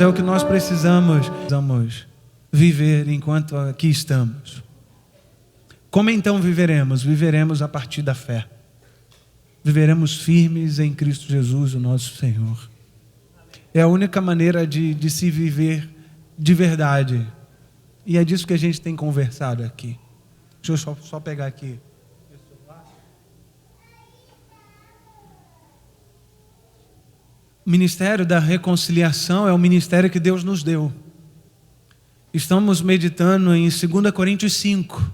É o que nós precisamos viver enquanto aqui estamos. Como então viveremos? Viveremos a partir da fé. Viveremos firmes em Cristo Jesus, o nosso Senhor. É a única maneira de se viver de verdade. E é disso que a gente tem conversado aqui. Deixa eu só pegar aqui. O ministério da reconciliação é o ministério que Deus nos deu. Estamos meditando em 2 Coríntios 5.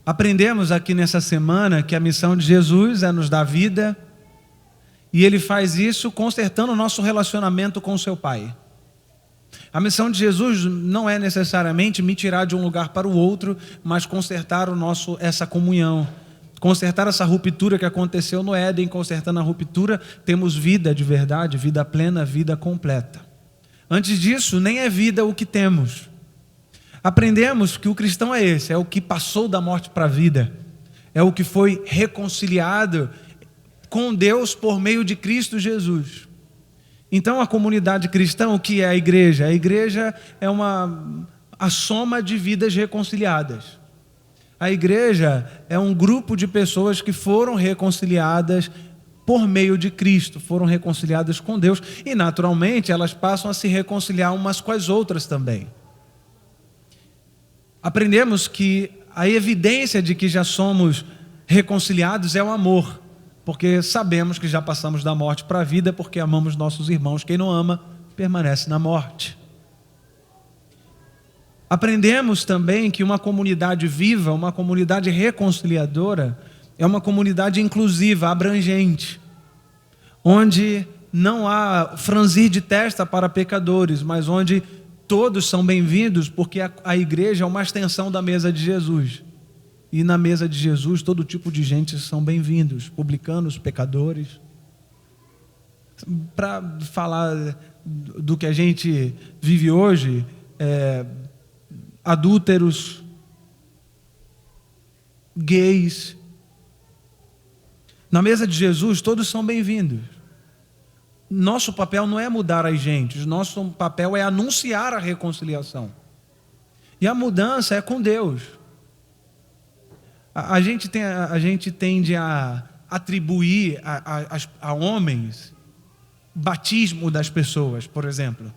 Aprendemos aqui nessa semana que a missão de Jesus é nos dar vida, e Ele faz isso consertando o nosso relacionamento com o seu Pai. A missão de Jesus não é necessariamente me tirar de um lugar para o outro, mas consertar essa comunhão, consertar essa ruptura que aconteceu no Éden. Consertando a ruptura, temos vida de verdade, vida plena, vida completa. Antes disso, nem é vida o que temos. Aprendemos que o cristão é esse, é o que passou da morte para a vida, é o que foi reconciliado com Deus por meio de Cristo Jesus. Então a comunidade cristã, o que é a igreja? A igreja é a soma de vidas reconciliadas. A igreja é um grupo de pessoas que foram reconciliadas por meio de Cristo, foram reconciliadas com Deus, e naturalmente elas passam a se reconciliar umas com as outras também. Aprendemos que a evidência de que já somos reconciliados é o amor, porque sabemos que já passamos da morte para a vida, porque amamos nossos irmãos. Quem não ama, permanece na morte. Aprendemos também que uma comunidade viva, uma comunidade reconciliadora, é uma comunidade inclusiva, abrangente, onde não há franzir de testa para pecadores, mas onde todos são bem-vindos, porque a igreja é uma extensão da mesa de Jesus. E na mesa de Jesus, todo tipo de gente são bem-vindos, publicanos, pecadores. Para falar do que a gente vive hoje, adúlteros, gays. Na mesa de Jesus, todos são bem-vindos. Nosso papel não é mudar as gentes, nosso papel é anunciar a reconciliação. E a mudança é com Deus. A gente tende a atribuir a homens batismo das pessoas, por exemplo.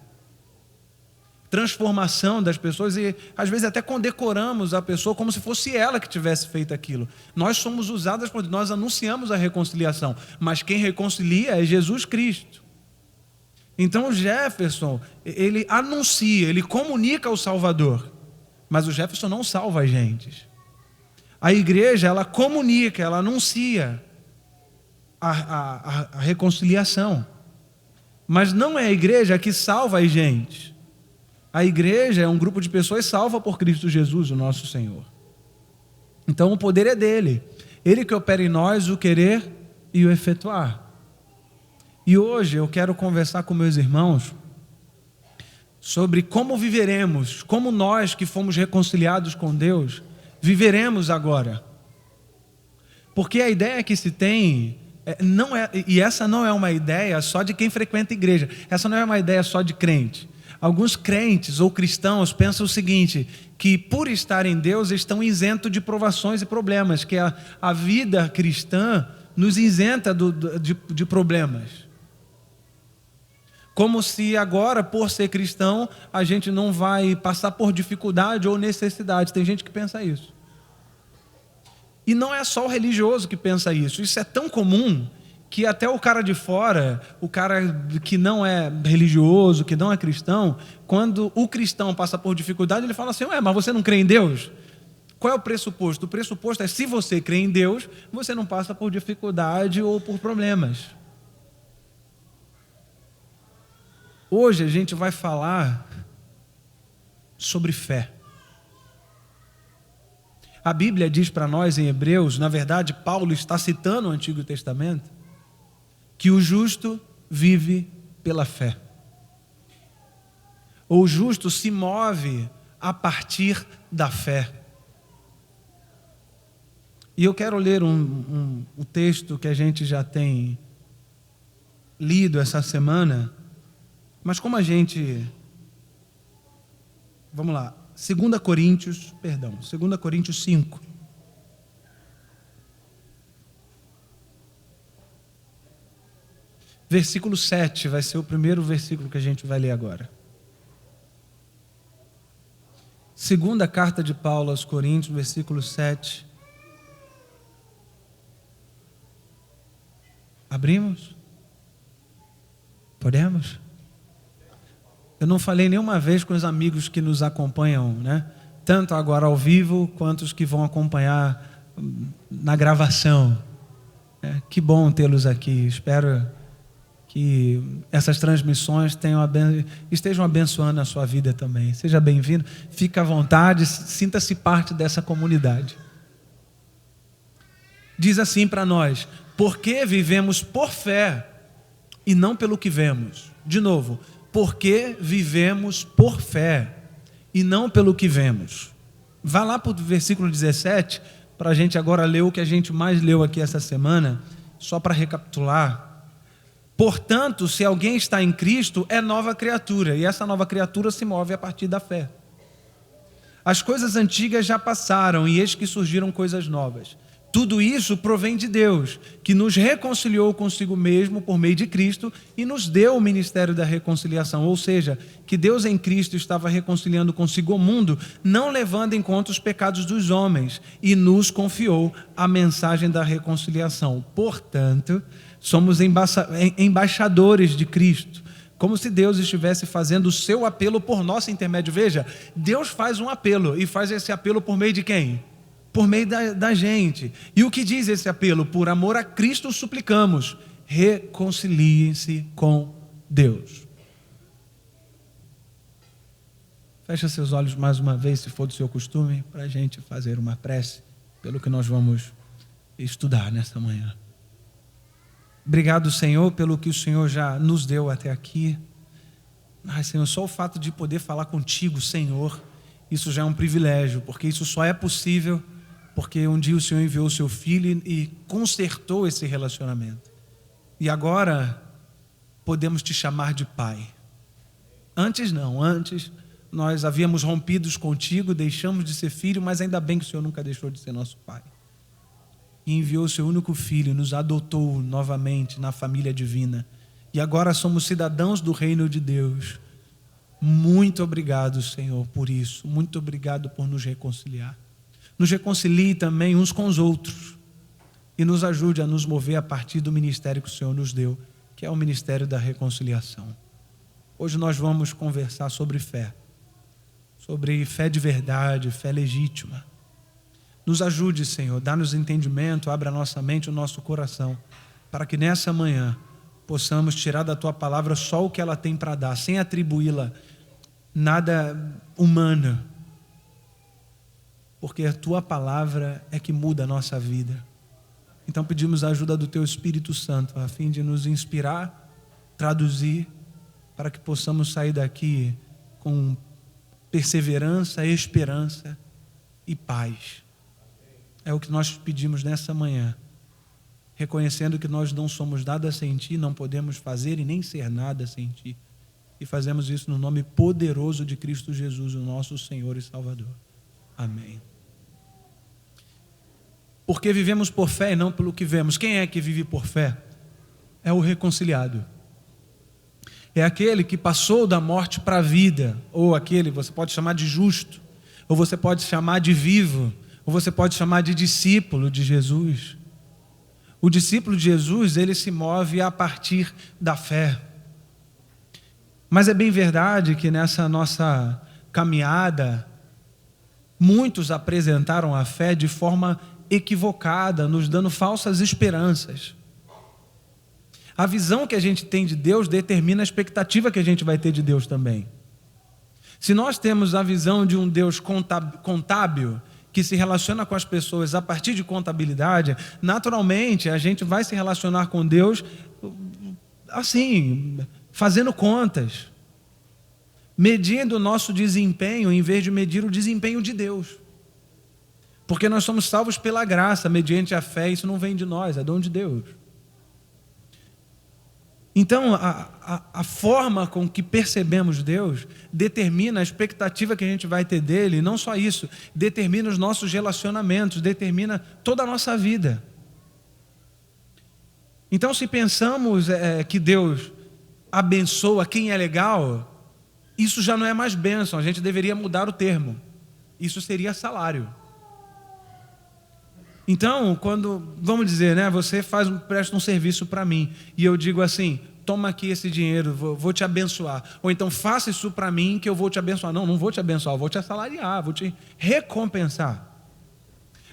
Transformação das pessoas, e às vezes até condecoramos a pessoa como se fosse ela que tivesse feito aquilo. Nós somos usadas por Deus, nós anunciamos a reconciliação, mas quem reconcilia é Jesus Cristo. Então o Jefferson, ele anuncia, ele comunica o Salvador, mas o Jefferson não salva as gentes. A igreja, ela comunica, ela anuncia a reconciliação, mas não é a igreja que salva as gentes. A igreja é um grupo de pessoas salva por Cristo Jesus, o nosso Senhor. Então o poder é dele, ele que opera em nós o querer e o efetuar. E hoje eu quero conversar com meus irmãos sobre como viveremos, como nós que fomos reconciliados com Deus, viveremos agora. Porque a ideia que se tem, e essa não é uma ideia só de quem frequenta a igreja, essa não é uma ideia só de crente. Alguns crentes ou cristãos pensam o seguinte, que por estar em Deus estão isentos de provações e problemas, que a vida cristã nos isenta de problemas. Como se agora, por ser cristão, a gente não vai passar por dificuldade ou necessidade. Tem gente que pensa isso. E não é só o religioso que pensa isso. Isso é tão comum que até o cara de fora, o cara que não é religioso, que não é cristão, quando o cristão passa por dificuldade, ele fala assim, mas você não crê em Deus? Qual é o pressuposto? O pressuposto é, se você crê em Deus, você não passa por dificuldade ou por problemas. Hoje a gente vai falar sobre fé. A Bíblia diz para nós em Hebreus, na verdade Paulo está citando o Antigo Testamento, que o justo vive pela fé. O justo se move a partir da fé. E eu quero ler um texto que a gente já tem lido essa semana, Mas como a gente... Vamos lá. 2 Coríntios 5. Versículo 7 vai ser o primeiro versículo que a gente vai ler agora. Segunda carta de Paulo aos Coríntios, versículo 7. Abrimos? Podemos? Eu não falei nenhuma vez com os amigos que nos acompanham, né? Tanto agora ao vivo, quanto os que vão acompanhar na gravação. Que bom tê-los aqui. Espero que essas transmissões estejam abençoando a sua vida também. Seja bem-vindo, fique à vontade, sinta-se parte dessa comunidade. Diz assim para nós: porque vivemos por fé e não pelo que vemos. De novo, porque vivemos por fé e não pelo que vemos. Vá lá para o versículo 17, para a gente agora ler o que a gente mais leu aqui essa semana, só para recapitular. Portanto, se alguém está em Cristo, é nova criatura, e essa nova criatura se move a partir da fé. As coisas antigas já passaram, e eis que surgiram coisas novas. Tudo isso provém de Deus, que nos reconciliou consigo mesmo por meio de Cristo e nos deu o ministério da reconciliação. Ou seja, que Deus em Cristo estava reconciliando consigo o mundo, não levando em conta os pecados dos homens, e nos confiou a mensagem da reconciliação. Portanto, somos embaixadores de Cristo, como se Deus estivesse fazendo o seu apelo por nosso intermédio. Veja, Deus faz um apelo, e faz esse apelo por meio de quem? Por meio da gente. E o que diz esse apelo? Por amor a Cristo suplicamos, reconciliem-se com Deus. Fecha seus olhos mais uma vez, se for do seu costume, para a gente fazer uma prece pelo que nós vamos estudar nesta manhã. Obrigado, Senhor, pelo que o Senhor já nos deu até aqui. Ai, Senhor, só o fato de poder falar contigo, Senhor, isso já é um privilégio, porque isso só é possível porque um dia o Senhor enviou o seu Filho e consertou esse relacionamento. E agora podemos te chamar de Pai. Antes nós havíamos rompido contigo, deixamos de ser filho, mas ainda bem que o Senhor nunca deixou de ser nosso Pai. E enviou o seu único Filho, nos adotou novamente na família divina. E agora somos cidadãos do reino de Deus. Muito obrigado, Senhor, por isso. Muito obrigado por nos reconciliar. Nos reconcilie também uns com os outros. E nos ajude a nos mover a partir do ministério que o Senhor nos deu, que é o ministério da reconciliação. Hoje nós vamos conversar sobre fé de verdade, fé legítima. Nos ajude, Senhor, dá-nos entendimento, abra a nossa mente, o nosso coração, para que nessa manhã possamos tirar da Tua palavra só o que ela tem para dar, sem atribuí-la nada humano, porque a Tua palavra é que muda a nossa vida. Então pedimos a ajuda do Teu Espírito Santo, a fim de nos inspirar, traduzir, para que possamos sair daqui com perseverança, esperança e paz. É o que nós pedimos nessa manhã, reconhecendo que nós não somos nada sem Ti, não podemos fazer e nem ser nada sem Ti. E fazemos isso no nome poderoso de Cristo Jesus, o nosso Senhor e Salvador. Amém. Porque vivemos por fé e não pelo que vemos. Quem é que vive por fé? É o reconciliado. É aquele que passou da morte para a vida, ou aquele, você pode chamar de justo, ou você pode chamar de vivo, ou você pode chamar de discípulo de Jesus. O discípulo de Jesus, ele se move a partir da fé. Mas é bem verdade que nessa nossa caminhada, muitos apresentaram a fé de forma equivocada, nos dando falsas esperanças. A visão que a gente tem de Deus determina a expectativa que a gente vai ter de Deus também. Se nós temos a visão de um Deus contábil, que se relaciona com as pessoas a partir de contabilidade, naturalmente a gente vai se relacionar com Deus assim, fazendo contas, medindo o nosso desempenho em vez de medir o desempenho de Deus. Porque nós somos salvos pela graça, mediante a fé, isso não vem de nós, é dom de Deus. Então, a forma com que percebemos Deus determina a expectativa que a gente vai ter dele, e não só isso, determina os nossos relacionamentos, determina toda a nossa vida. Então, se pensamos que Deus abençoa quem é legal, isso já não é mais bênção, a gente deveria mudar o termo. Isso seria salário. Então, quando, vamos dizer, né, você presta um serviço para mim, e eu digo assim, toma aqui esse dinheiro, vou te abençoar. Ou então, faça isso para mim que eu vou te abençoar. Não, não vou te abençoar, vou te assalariar, vou te recompensar.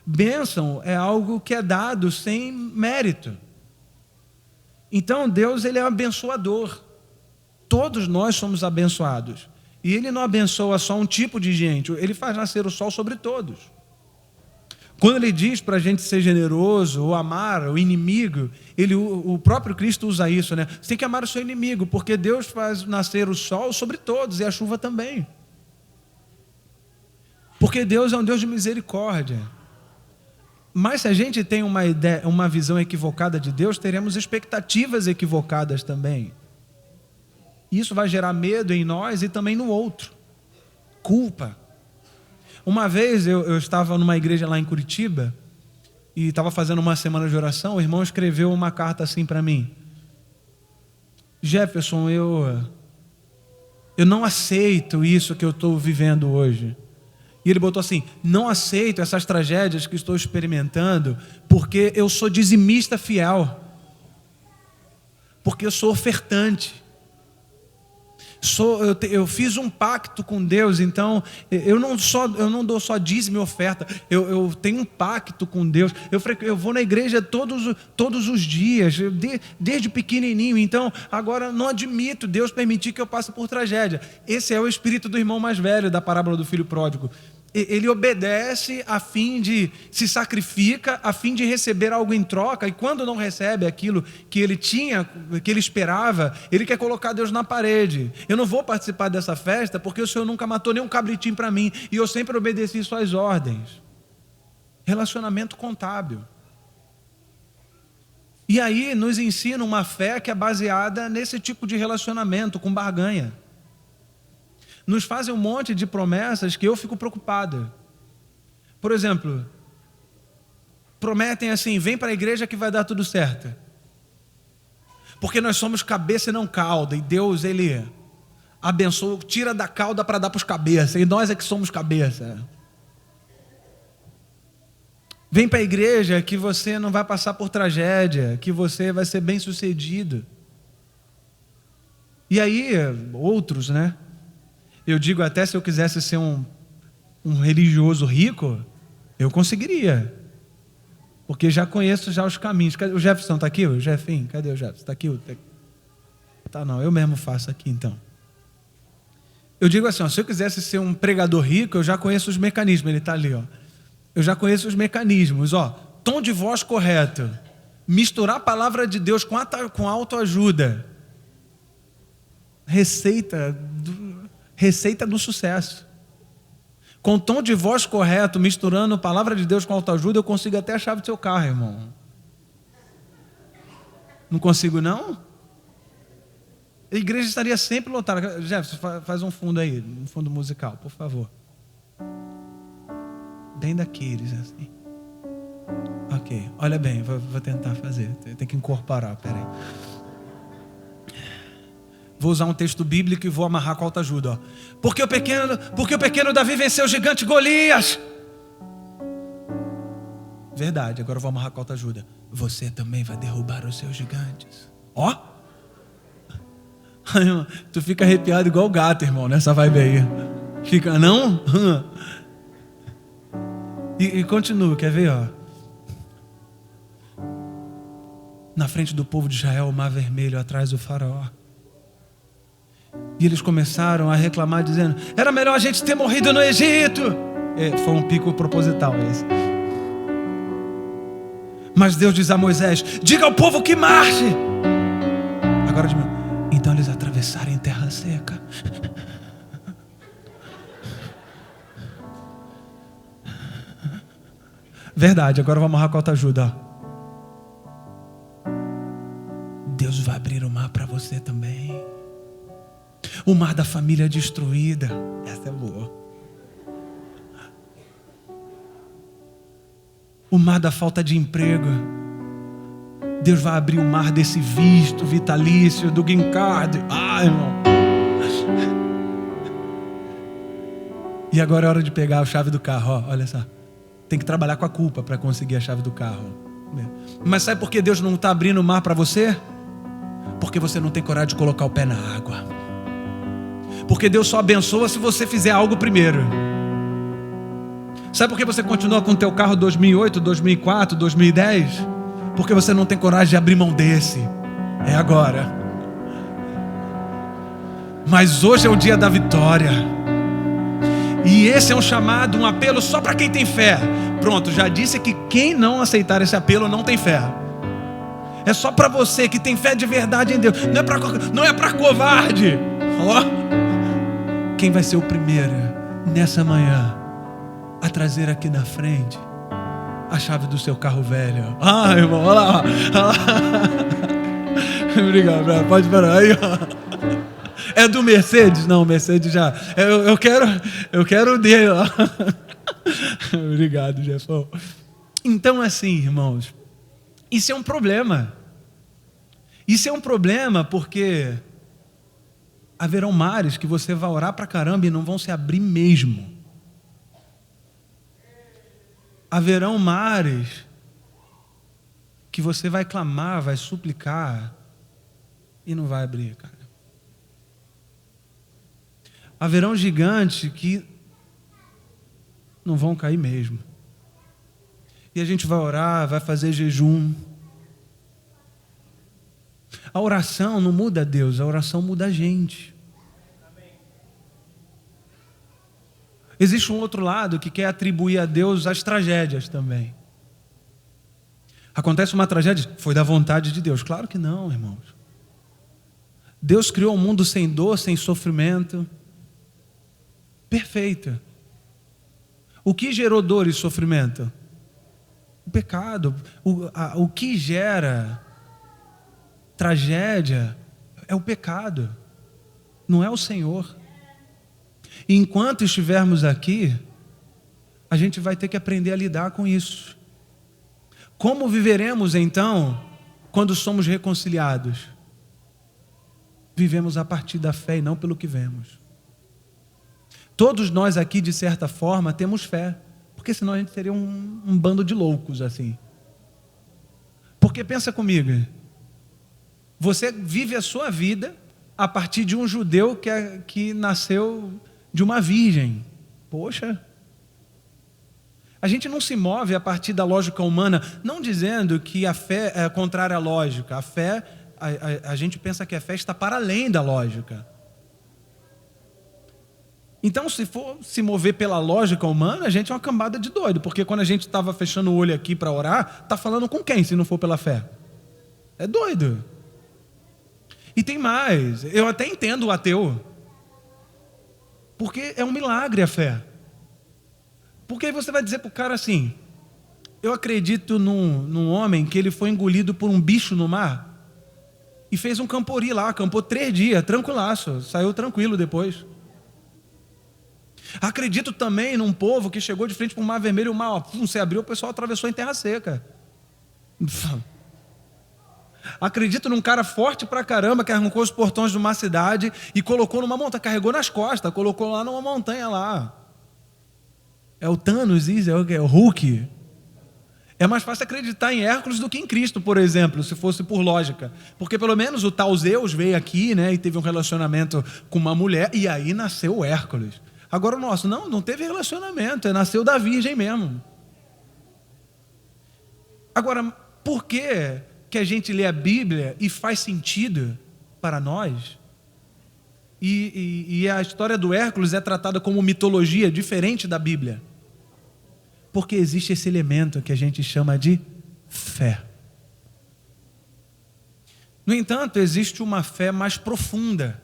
Bênção é algo que é dado sem mérito. Então, Deus, ele é um abençoador. Todos nós somos abençoados. E ele não abençoa só um tipo de gente, ele faz nascer o sol sobre todos. Quando ele diz para a gente ser generoso ou amar o inimigo, o próprio Cristo usa isso, né? Você tem que amar o seu inimigo, porque Deus faz nascer o sol sobre todos e a chuva também. Porque Deus é um Deus de misericórdia. Mas se a gente tem uma visão equivocada de Deus, teremos expectativas equivocadas também. Isso vai gerar medo em nós e também no outro. Culpa. Uma vez eu estava numa igreja lá em Curitiba e estava fazendo uma semana de oração, o irmão escreveu uma carta assim para mim. Jefferson, eu não aceito isso que eu estou vivendo hoje. E ele botou assim, não aceito essas tragédias que estou experimentando porque eu sou dizimista fiel. Porque eu sou ofertante. Eu fiz um pacto com Deus, então eu não dou só dízimo e oferta, eu tenho um pacto com Deus, eu vou na igreja todos os dias, desde pequenininho, então agora não admito Deus permitir que eu passe por tragédia. Esse é o espírito do irmão mais velho da parábola do filho pródigo. Ele obedece se sacrifica a fim de receber algo em troca, e quando não recebe aquilo que ele tinha, que ele esperava, ele quer colocar Deus na parede. Eu não vou participar dessa festa porque o Senhor nunca matou nem um cabritinho para mim, e eu sempre obedeci suas ordens. Relacionamento contábil. E aí nos ensina uma fé que é baseada nesse tipo de relacionamento, com barganha. Nos fazem um monte de promessas que eu fico preocupado. Por exemplo, prometem assim, vem para a igreja que vai dar tudo certo. Porque nós somos cabeça e não cauda, e Deus, ele abençoa, tira da cauda para dar para os cabeças, e nós é que somos cabeça. Vem para a igreja que você não vai passar por tragédia, que você vai ser bem sucedido. E aí, outros, né? Eu digo, até se eu quisesse ser um religioso rico, eu conseguiria. Porque já conheço já os caminhos. O Jefferson está aqui? O Jefinho? Cadê o Jefferson? Está aqui? Tá não, eu mesmo faço aqui então. Eu digo assim, se eu quisesse ser um pregador rico, eu já conheço os mecanismos. Ele está ali, ó. Eu já conheço os mecanismos, ó. Tom de voz correto. Misturar a palavra de Deus com autoajuda. Receita do sucesso. Com tom de voz correto, misturando a palavra de Deus com autoajuda, eu consigo até a chave do seu carro, irmão. Não consigo, não? A igreja estaria sempre lotada. Jefferson, faz um fundo aí, um fundo musical, por favor. Bem daqueles, assim. Ok, olha bem, vou tentar fazer. Tem que incorporar, peraí. Vou usar um texto bíblico e vou amarrar com autoajuda. Porque o pequeno Davi venceu o gigante Golias. Verdade, agora eu vou amarrar com autoajuda. Você também vai derrubar os seus gigantes. Ó. Tu fica arrepiado igual o gato, irmão, nessa vibe aí. Fica, não? E continua, quer ver, ó. Na frente do povo de Israel, o mar vermelho, atrás do faraó. E eles começaram a reclamar, dizendo, era melhor a gente ter morrido no Egito. Foi um pico proposital esse. Mas Deus diz a Moisés, diga ao povo que marche. Agora, então eles atravessaram em terra seca. Verdade, agora vamos amarrar com a autoajuda. Deus vai abrir o mar para você. O mar da família destruída. Essa é boa. O mar da falta de emprego. Deus vai abrir o mar desse visto vitalício, do green card. Irmão. E agora é hora de pegar a chave do carro. Olha só. Tem que trabalhar com a culpa para conseguir a chave do carro. Mas sabe por que Deus não está abrindo o mar para você? Porque você não tem coragem de colocar o pé na água. Porque Deus só abençoa se você fizer algo primeiro. Sabe por que você continua com o teu carro 2008, 2004, 2010? Porque você não tem coragem de abrir mão desse. É agora. Mas hoje é o dia da vitória. E esse é um chamado, um apelo só para quem tem fé. Pronto, já disse que quem não aceitar esse apelo não tem fé. É só para você que tem fé de verdade em Deus. Não é para covarde. Quem vai ser o primeiro nessa manhã a trazer aqui na frente a chave do seu carro velho? Irmão, olha lá. Obrigado, pode parar aí, ó. É do Mercedes? Não, Mercedes já. Eu quero o dele, ó. Obrigado, Jefão. Então, assim, irmãos, isso é um problema. Isso é um problema porque haverão mares que você vai orar pra caramba e não vão se abrir mesmo. Haverão mares que você vai clamar, vai suplicar e não vai abrir, cara. Haverão gigantes que não vão cair mesmo. E a gente vai orar, vai fazer jejum. A oração não muda Deus, a oração muda a gente. Existe um outro lado que quer atribuir a Deus as tragédias também. Acontece uma tragédia, foi da vontade de Deus. Claro que não, irmãos. Deus criou um mundo sem dor, sem sofrimento. Perfeito. O que gerou dor e sofrimento? O pecado. O que gera tragédia é o pecado, não é o Senhor. E enquanto estivermos aqui, a gente vai ter que aprender a lidar com isso. Como viveremos então quando somos reconciliados? Vivemos a partir da fé e não pelo que vemos. Todos nós aqui, de certa forma, temos fé, porque senão a gente seria um bando de loucos assim. Porque pensa comigo, você vive a sua vida a partir de um judeu que nasceu de uma virgem. Poxa, a gente não se move a partir da lógica humana, não dizendo que a fé é contrária à lógica. A fé, a gente pensa que a fé está para além da lógica. Então, se for se mover pela lógica humana, a gente é uma cambada de doido, porque quando a gente estava fechando o olho aqui para orar, está falando com quem se não for pela fé? É doido. E tem mais, eu até entendo o ateu, porque é um milagre a fé. Porque aí você vai dizer para o cara assim, eu acredito num homem que ele foi engolido por um bicho no mar e fez um campori lá, acampou 3 dias, tranquilaço, saiu tranquilo depois. Acredito também num povo que chegou de frente para o Mar Vermelho, e o mar se abriu, o pessoal atravessou em terra seca. Acredito num cara forte pra caramba que arrancou os portões de uma cidade e colocou numa montanha, carregou nas costas, colocou lá numa montanha lá. É o Thanos, é o Hulk. É mais fácil acreditar em Hércules do que em Cristo, por exemplo, se fosse por lógica. Porque pelo menos o tal Zeus veio aqui, né, e teve um relacionamento com uma mulher, e aí nasceu o Hércules. Agora o nosso, não teve relacionamento, nasceu da virgem mesmo. Agora, por que a gente lê a Bíblia e faz sentido para nós? E a história do Hércules é tratada como mitologia diferente da Bíblia. Porque existe esse elemento que a gente chama de fé. No entanto, existe uma fé mais profunda.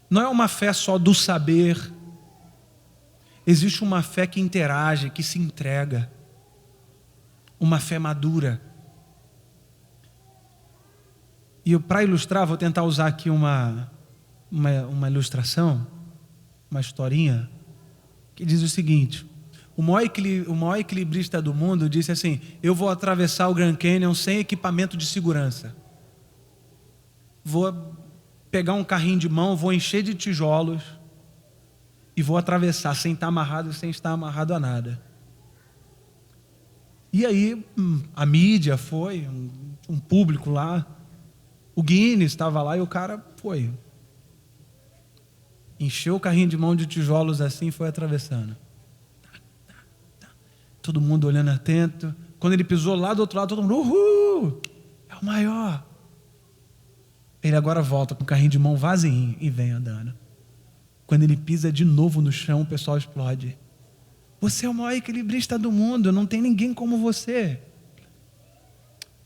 Não é uma fé só do saber. Existe uma fé que interage, que se entrega. Uma fé madura. E para ilustrar, vou tentar usar aqui uma uma ilustração, uma historinha, que diz o seguinte: o maior equilibrista do mundo disse assim: eu vou atravessar o Grand Canyon sem equipamento de segurança. Vou pegar um carrinho de mão, vou encher de tijolos e vou atravessar sem estar amarrado e sem estar amarrado a nada. E aí a mídia foi, um público lá, o Guinness estava lá e o cara foi. Encheu o carrinho de mão de tijolos assim e foi atravessando. Todo mundo olhando atento. Quando ele pisou lá do outro lado, todo mundo, uhul, é o maior. Ele agora volta com o carrinho de mão vazio e vem andando. Quando ele pisa de novo no chão, o pessoal explode. Você é o maior equilibrista do mundo, não tem ninguém como você.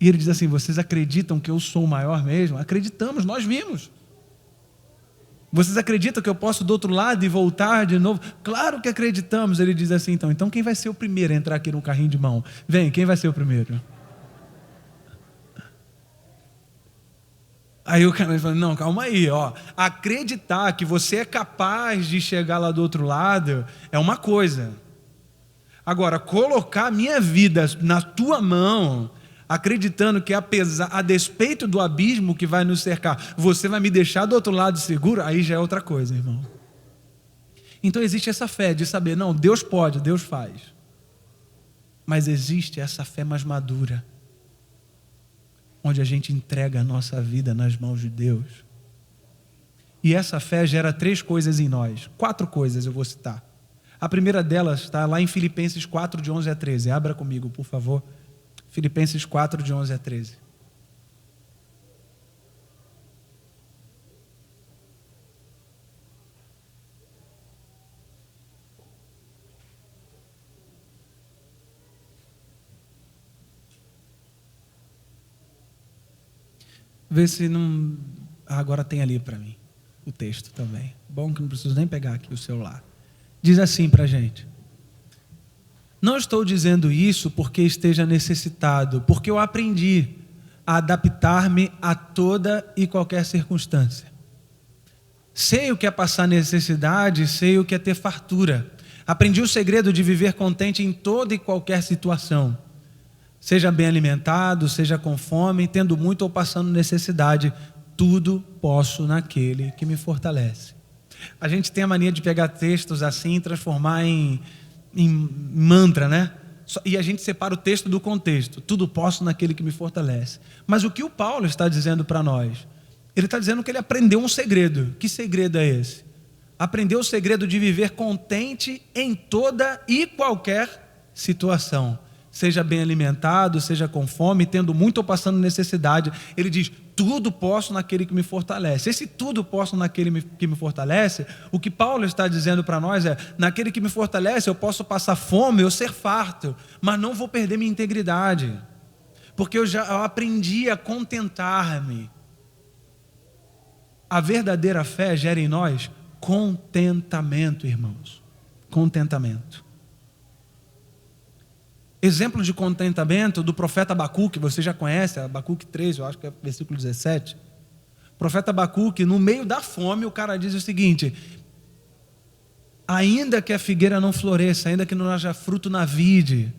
E ele diz assim: vocês acreditam que eu sou o maior mesmo? Acreditamos, nós vimos. Vocês acreditam que eu posso do outro lado e voltar de novo? Claro que acreditamos. Ele diz assim: então quem vai ser o primeiro a entrar aqui no carrinho de mão? Vem, quem vai ser o primeiro? Aí o cara fala: não, calma aí, ó. Acreditar que você é capaz de chegar lá do outro lado é uma coisa. Agora, colocar a minha vida na tua mão, acreditando que a despeito do abismo que vai nos cercar, você vai me deixar do outro lado seguro, aí já é outra coisa, irmão. Então existe essa fé de saber, não, Deus pode, Deus faz. Mas existe essa fé mais madura, onde a gente entrega a nossa vida nas mãos de Deus. E essa fé gera 3 coisas em nós. 4 coisas eu vou citar. A primeira delas está lá em Filipenses 4, de 11 a 13. Abra comigo, por favor. Filipenses 4, de 11 a 13. Vê se não... agora tem ali para mim o texto também. Bom que não preciso nem pegar aqui o celular. Diz assim para a gente: não estou dizendo isso porque esteja necessitado, porque eu aprendi a adaptar-me a toda e qualquer circunstância. Sei o que é passar necessidade, sei o que é ter fartura. Aprendi o segredo de viver contente em toda e qualquer situação. Seja bem alimentado, seja com fome, tendo muito ou passando necessidade, tudo posso naquele que me fortalece. A gente tem a mania de pegar textos assim e transformar em mantra, né? E a gente separa o texto do contexto. Tudo posso naquele que me fortalece. Mas o que o Paulo está dizendo para nós? Ele está dizendo que ele aprendeu um segredo. Que segredo é esse? Aprendeu o segredo de viver contente em toda e qualquer situação. Seja bem alimentado, seja com fome, tendo muito ou passando necessidade. Ele diz: tudo posso naquele que me fortalece. Esse tudo posso naquele que me fortalece, o que Paulo está dizendo para nós é: naquele que me fortalece eu posso passar fome, eu ser farto, mas não vou perder minha integridade, porque eu aprendi a contentar-me. A verdadeira fé gera em nós contentamento, irmãos. Contentamento. Exemplo de contentamento do profeta Abacuque, você já conhece, Abacuque 3, eu acho que é versículo 17. O profeta Abacuque, no meio da fome, o cara diz o seguinte: ainda que a figueira não floresça, ainda que não haja fruto na vide.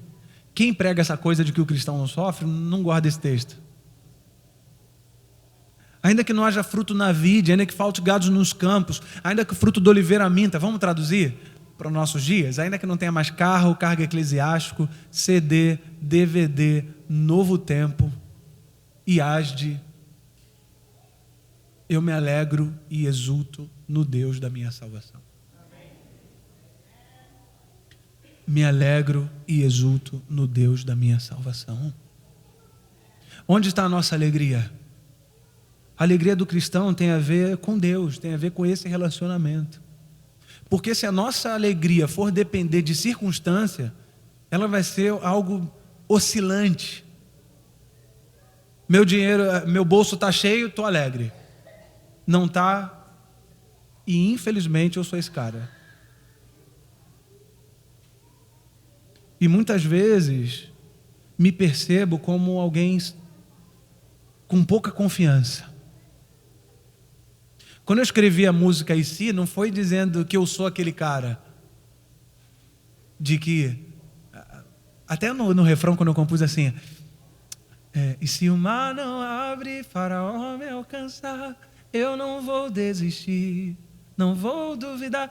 Quem prega essa coisa de que o cristão não sofre, não guarda esse texto. Ainda que não haja fruto na vide, ainda que falte gados nos campos, ainda que o fruto da oliveira minta, vamos traduzir para os nossos dias? Ainda que não tenha mais carro, carga eclesiástico, CD, DVD, Novo Tempo, IASD, eu me alegro e exulto no Deus da minha salvação. Me alegro e exulto no Deus da minha salvação. Onde está a nossa alegria? A alegria do cristão tem a ver com Deus, tem a ver com esse relacionamento. Porque se a nossa alegria for depender de circunstância, ela vai ser algo oscilante. Meu dinheiro, meu bolso está cheio, estou alegre. Não está, e infelizmente eu sou esse cara. E muitas vezes me percebo como alguém com pouca confiança. Quando eu escrevi a música em si, não foi dizendo que eu sou aquele cara. De que... Até no refrão, quando eu compus assim... e se o mar não abre, Faraó me alcançar, eu não vou desistir, não vou duvidar.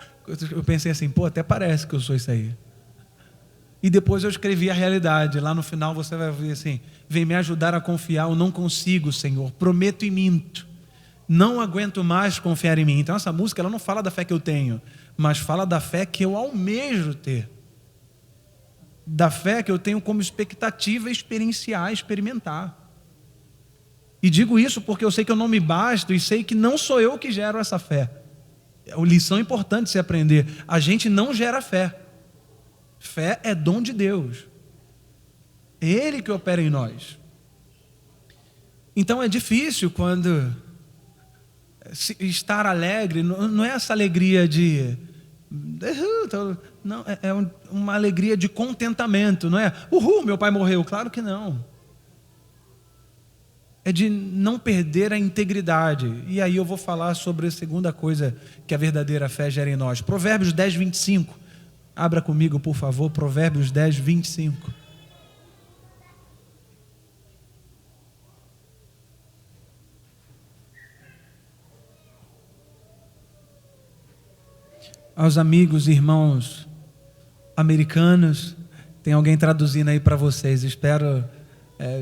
Eu pensei assim, até parece que eu sou isso aí. E depois eu escrevi a realidade. Lá no final você vai ver assim: vem me ajudar a confiar, eu não consigo, Senhor, prometo e minto. Não aguento mais confiar em mim. Então essa música ela não fala da fé que eu tenho, mas fala da fé que eu almejo ter. Da fé que eu tenho como expectativa experimentar. E digo isso porque eu sei que eu não me basto e sei que não sou eu que gero essa fé. É uma lição importante se aprender. A gente não gera fé. Fé é dom de Deus. É Ele que opera em nós. Então é difícil quando estar alegre, não é essa alegria de... Não, é uma alegria de contentamento, não é? Uhul, meu pai morreu. Claro que não. É de não perder a integridade. E aí eu vou falar sobre a segunda coisa que a verdadeira fé gera em nós. Provérbios 10, 25. Abra comigo, por favor, Provérbios 10, 25. Aos amigos e irmãos americanos, tem alguém traduzindo aí para vocês. Espero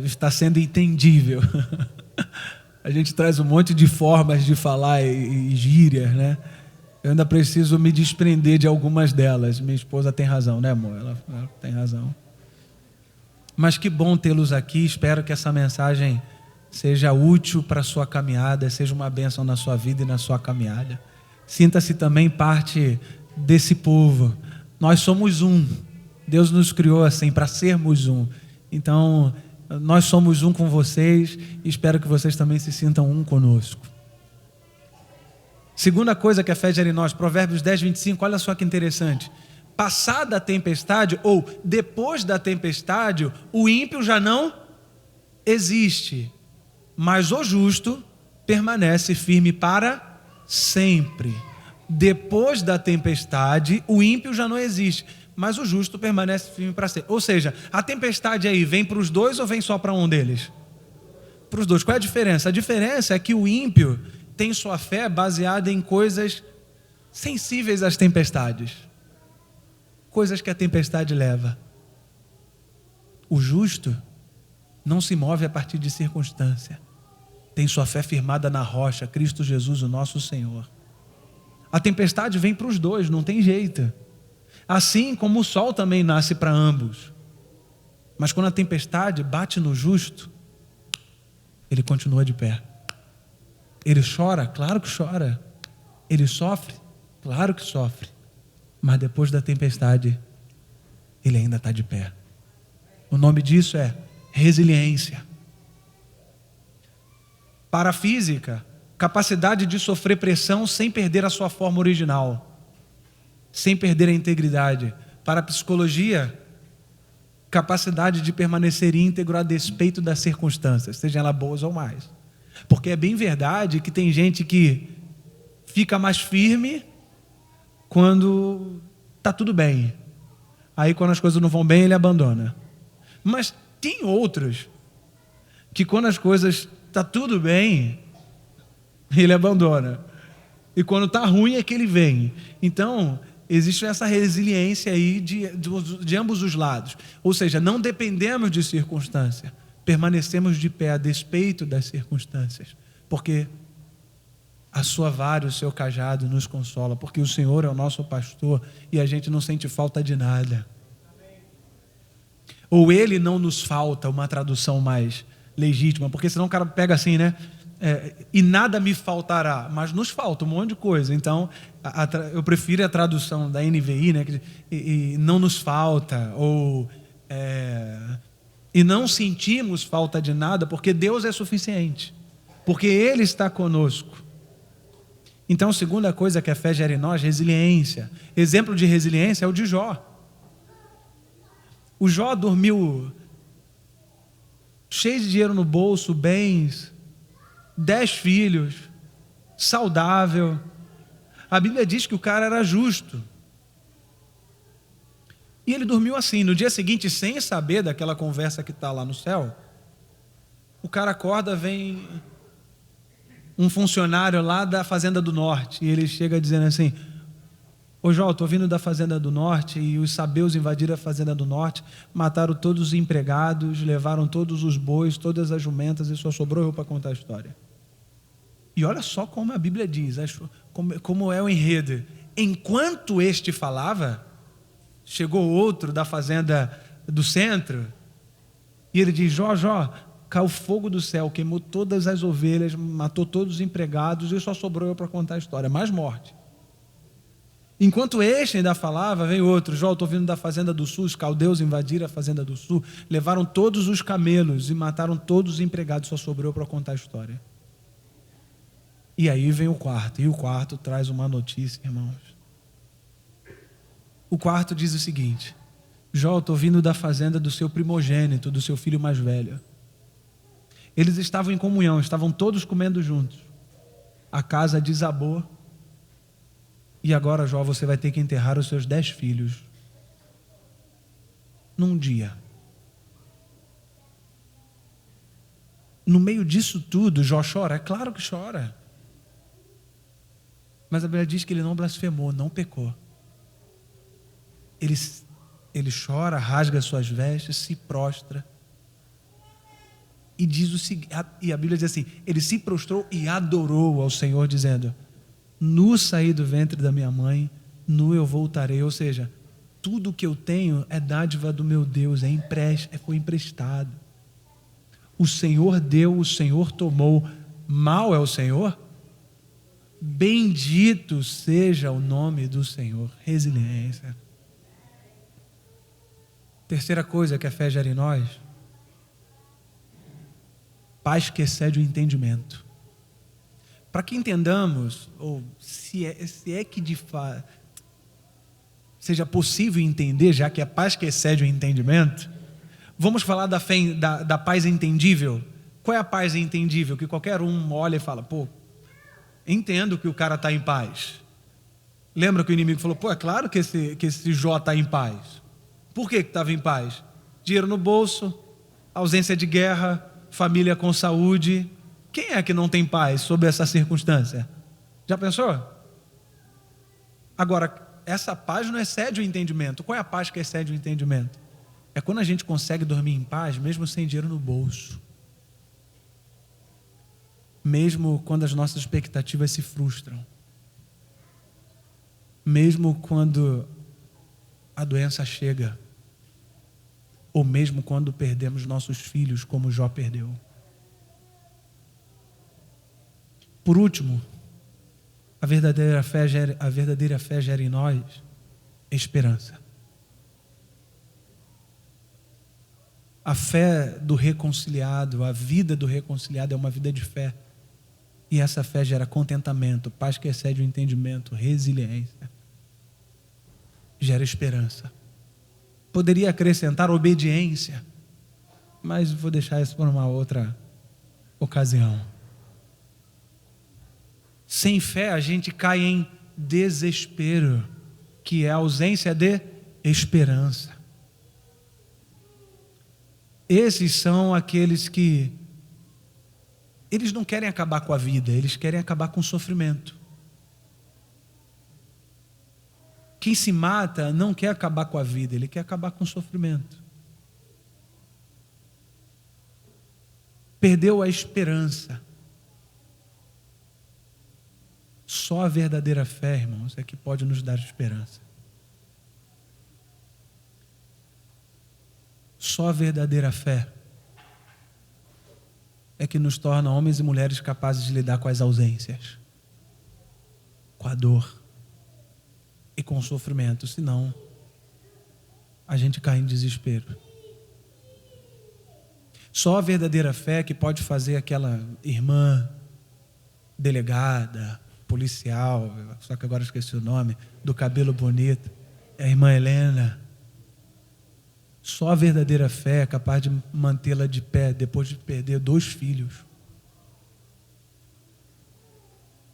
estar sendo entendível. A gente traz um monte de formas de falar e gírias, né? Eu ainda preciso me desprender de algumas delas. Minha esposa tem razão, né, amor? Ela tem razão. Mas que bom tê-los aqui. Espero que essa mensagem seja útil para a sua caminhada, seja uma bênção na sua vida e na sua caminhada. Sinta-se também parte desse povo. Nós somos um. Deus nos criou assim para sermos um. Então, nós somos um com vocês e espero que vocês também se sintam um conosco. Segunda coisa que a fé gera em nós, Provérbios 10, 25, olha só que interessante. Passada a tempestade, ou depois da tempestade, o ímpio já não existe, mas o justo permanece firme para sempre. Depois da tempestade, o ímpio já não existe, mas o justo permanece firme para sempre. Ou seja, a tempestade aí vem para os dois ou vem só para um deles? Para os dois. Qual é a diferença? A diferença é que o ímpio tem sua fé baseada em coisas sensíveis às tempestades. Coisas que a tempestade leva. O justo não se move a partir de circunstância. Tem sua fé firmada na rocha, Cristo Jesus, o nosso Senhor. A tempestade vem para os dois, não tem jeito. Assim como o sol também nasce para ambos. Mas quando a tempestade bate no justo, ele continua de pé. Ele chora? Claro que chora. Ele sofre? Claro que sofre. Mas depois da tempestade, ele ainda está de pé. O nome disso é resiliência. Para a física, capacidade de sofrer pressão sem perder a sua forma original, sem perder a integridade. Para a psicologia, capacidade de permanecer íntegro a despeito das circunstâncias, sejam elas boas ou mais. Porque é bem verdade que tem gente que fica mais firme quando está tudo bem. Aí quando as coisas não vão bem, ele abandona. Mas tem outros que quando as coisas está tudo bem, ele abandona. E quando está ruim é que ele vem. Então, existe essa resiliência aí de ambos os lados. Ou seja, não dependemos de circunstância. Permanecemos de pé a despeito das circunstâncias. Porque a sua vara e o seu cajado nos consola. Porque o Senhor é o nosso pastor e a gente não sente falta de nada. Ou Ele não nos falta, uma tradução mais legítima. Porque senão o cara pega assim, né? E nada me faltará, mas nos falta um monte de coisa. Então, eu prefiro a tradução da NVI, né? E não nos falta, ou e não sentimos falta de nada, porque Deus é suficiente, porque Ele está conosco. Então, a segunda coisa que a fé gera em nós, resiliência. Exemplo de resiliência é o de Jó. O Jó dormiu cheio de dinheiro no bolso, bens, 10 filhos, saudável. A Bíblia diz que o cara era justo. E ele dormiu assim. No dia seguinte, sem saber daquela conversa que está lá no céu, o cara acorda, vem um funcionário lá da Fazenda do Norte, e ele chega dizendo assim: ô Jó, estou vindo da Fazenda do Norte, e os sabeus invadiram a Fazenda do Norte, mataram todos os empregados, levaram todos os bois, todas as jumentas, e só sobrou eu para contar a história. E olha só como a Bíblia diz, como é o enredo. Enquanto este falava, chegou outro da fazenda do centro, e ele diz: Jó, caiu fogo do céu, queimou todas as ovelhas, matou todos os empregados, e só sobrou eu para contar a história. Mais morte. Enquanto este ainda falava, veio outro: Jó, estou vindo da fazenda do sul, os caldeus invadiram a fazenda do sul, levaram todos os camelos e mataram todos os empregados, só sobrou eu para contar a história. E aí vem o quarto, e o quarto traz uma notícia, irmãos. O quarto diz o seguinte: Jó, estou vindo da fazenda do seu primogênito, do seu filho mais velho. Eles estavam em comunhão, estavam todos comendo juntos. A casa desabou. E agora, Jó, você vai ter que enterrar os seus 10 filhos. Num dia. No meio disso tudo, Jó chora? É claro que chora. Mas a Bíblia diz que ele não blasfemou, não pecou. Ele chora, rasga suas vestes, se prostra. E diz o seguinte, e a Bíblia diz assim: ele se prostrou e adorou ao Senhor, dizendo: nu saí do ventre da minha mãe, nu eu voltarei. Ou seja, tudo que eu tenho é dádiva do meu Deus, foi emprestado. O Senhor deu, o Senhor tomou. Mal é o Senhor? Bendito seja o nome do Senhor. Resiliência. Terceira coisa que a fé gera em nós: paz que excede o entendimento. Para que entendamos, ou se é que de fato seja possível entender, já que é paz que excede o entendimento, vamos falar da fé, da paz entendível. Qual é a paz entendível? Que qualquer um olha e fala: pô, entendo que o cara está em paz. Lembra que o inimigo falou: pô, é claro que esse Jó está em paz. Por que estava em paz? Dinheiro no bolso, ausência de guerra, família com saúde. Quem é que não tem paz sob essa circunstância? Já pensou? Agora, essa paz não excede o entendimento. Qual é a paz que excede o entendimento? É quando a gente consegue dormir em paz, mesmo sem dinheiro no bolso. Mesmo quando as nossas expectativas se frustram. Mesmo quando a doença chega. Ou mesmo quando perdemos nossos filhos, como Jó perdeu. Por último, a verdadeira fé gera em nós esperança. A fé do reconciliado, a vida do reconciliado é uma vida de fé. E essa fé gera contentamento, paz que excede o entendimento, resiliência. Gera esperança. Poderia acrescentar obediência, mas vou deixar isso para uma outra ocasião. Sem fé a gente cai em desespero, que é a ausência de esperança. Esses são aqueles que eles não querem acabar com a vida, eles querem acabar com o sofrimento. Quem se mata não quer acabar com a vida, ele quer acabar com o sofrimento. Perdeu a esperança. Só a verdadeira fé, irmãos, é que pode nos dar esperança. Só a verdadeira fé é que nos torna homens e mulheres capazes de lidar com as ausências, com a dor e com o sofrimento. Senão, a gente cai em desespero. Só a verdadeira fé que pode fazer aquela irmã delegada, policial, só que agora esqueci o nome, do cabelo bonito, é a irmã Helena. Só a verdadeira fé é capaz de mantê-la de pé depois de perder 2 filhos.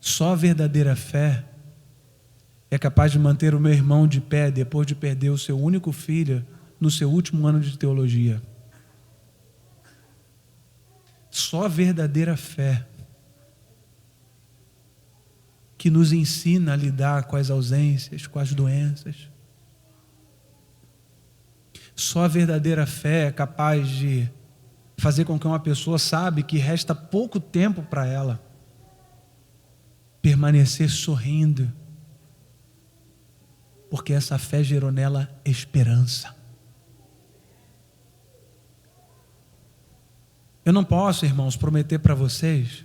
Só a verdadeira fé é capaz de manter o meu irmão de pé depois de perder o seu único filho no seu último ano de teologia. Só a verdadeira fé que nos ensina a lidar com as ausências, com as doenças. Só a verdadeira fé é capaz de fazer com que uma pessoa sabe que resta pouco tempo para ela permanecer sorrindo, porque essa fé gerou nela esperança. Eu não posso, irmãos, prometer para vocês,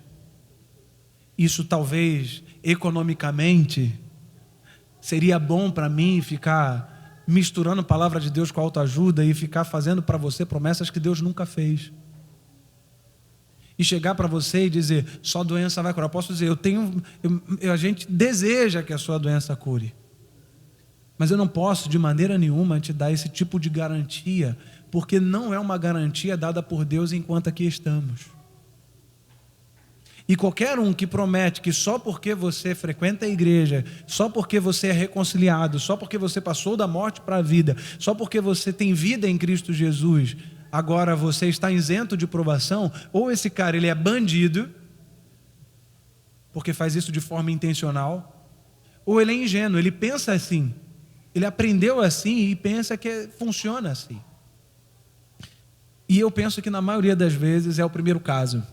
isso talvez economicamente seria bom para mim ficar misturando a palavra de Deus com a autoajuda e ficar fazendo para você promessas que Deus nunca fez. E chegar para você e dizer, sua doença vai curar. Eu posso dizer, a gente deseja que a sua doença cure. Mas eu não posso de maneira nenhuma te dar esse tipo de garantia, porque não é uma garantia dada por Deus enquanto aqui estamos. E qualquer um que promete que só porque você frequenta a igreja, só porque você é reconciliado, só porque você passou da morte para a vida, só porque você tem vida em Cristo Jesus, agora você está isento de provação, ou esse cara ele é bandido, porque faz isso de forma intencional, ou ele é ingênuo, ele pensa assim, ele aprendeu assim e pensa que funciona assim. E eu penso que na maioria das vezes é o primeiro caso.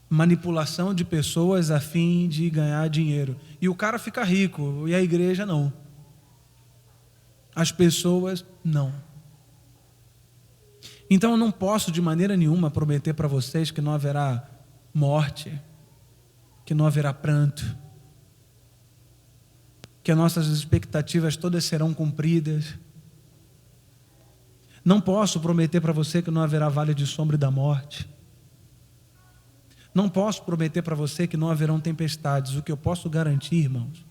Manipulação de pessoas a fim de ganhar dinheiro. E o cara fica rico, e a igreja não. As pessoas não. Então eu não posso de maneira nenhuma prometer para vocês que não haverá morte, que não haverá pranto, que as nossas expectativas todas serão cumpridas. Não posso prometer para você que não haverá vale de sombra e da morte. Não posso prometer para você que não haverão tempestades. O que eu posso garantir, irmãos,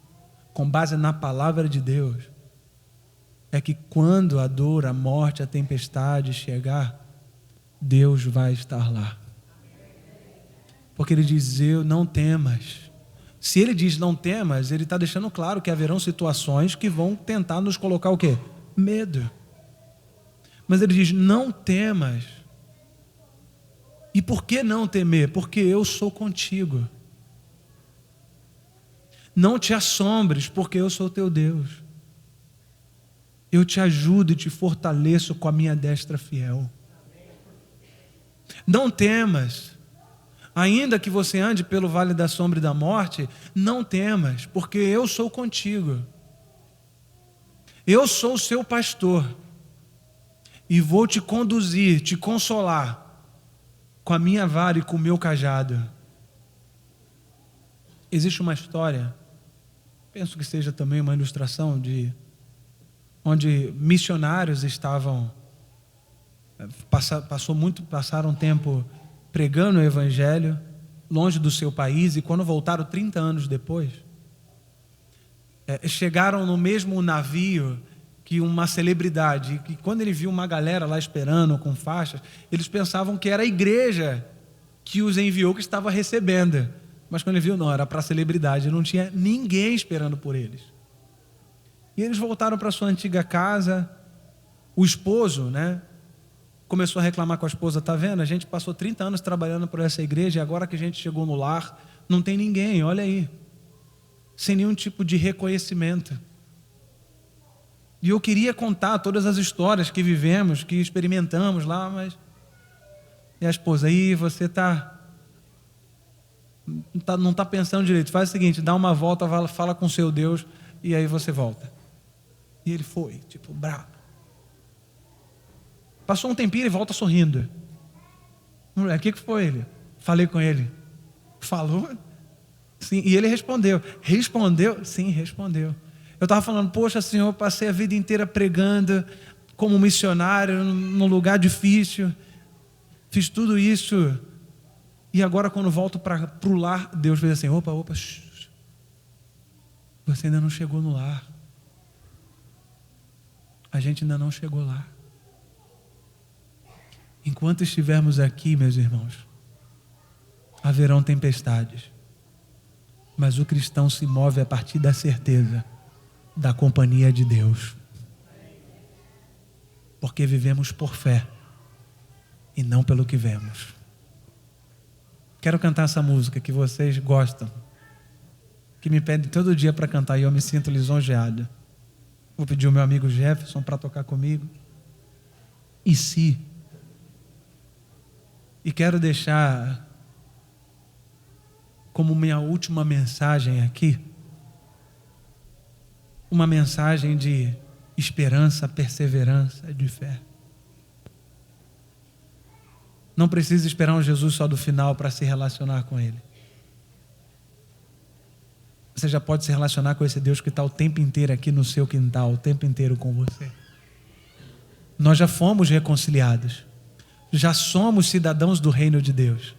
com base na palavra de Deus, é que quando a dor, a morte, a tempestade chegar, Deus vai estar lá. Porque Ele diz, não temas. Se Ele diz não temas, Ele está deixando claro que haverão situações que vão tentar nos colocar o quê? Medo. Mas Ele diz, não temas. E por que não temer? Porque eu sou contigo. Não te assombres, porque eu sou teu Deus. Eu te ajudo e te fortaleço com a minha destra fiel. Não temas. Ainda que você ande pelo vale da sombra e da morte, não temas, porque eu sou contigo. Eu sou o seu pastor. E vou te conduzir, te consolar, com a minha vara e com o meu cajado. Existe uma história, penso que seja também uma ilustração de onde missionários passaram um tempo pregando o evangelho longe do seu país, e quando voltaram 30 anos depois, chegaram no mesmo navio que uma celebridade, que quando ele viu uma galera lá esperando com faixas, eles pensavam que era a igreja que os enviou que estava recebendo, mas quando ele viu, não, era para a celebridade, não tinha ninguém esperando por eles. E eles voltaram para sua antiga casa. O esposo, começou a reclamar com a esposa, tá vendo? A gente passou 30 anos trabalhando por essa igreja e agora que a gente chegou no lar, não tem ninguém, olha aí, sem nenhum tipo de reconhecimento. E eu queria contar todas as histórias que vivemos, que experimentamos lá, mas... E a esposa, aí você não está pensando direito. Faz o seguinte, dá uma volta, fala com seu Deus, e aí você volta. E ele foi, bravo. Passou um tempinho e volta sorrindo. O que foi ele? Falei com ele. Falou? Sim. E ele respondeu. Respondeu? Sim, respondeu. Eu estava falando, poxa Senhor, eu passei a vida inteira pregando como missionário num lugar difícil. Fiz tudo isso. E agora quando volto para o lar, Deus fez assim, opa, você ainda não chegou no lar. A gente ainda não chegou lá. Enquanto estivermos aqui, meus irmãos, haverão tempestades, mas o cristão se move a partir da certeza da companhia de Deus, porque vivemos por fé e não pelo que vemos. Quero cantar essa música que vocês gostam, que me pedem todo dia para cantar, e eu me sinto lisonjeado. Vou pedir o meu amigo Jefferson para tocar comigo. E se? E quero deixar como minha última mensagem aqui, uma mensagem de esperança, perseverança, de fé. Não precisa esperar um Jesus só do final para se relacionar com Ele. Você já pode se relacionar com esse Deus que está o tempo inteiro aqui no seu quintal, o tempo inteiro com você. Nós já fomos reconciliados. Já somos cidadãos do reino de Deus.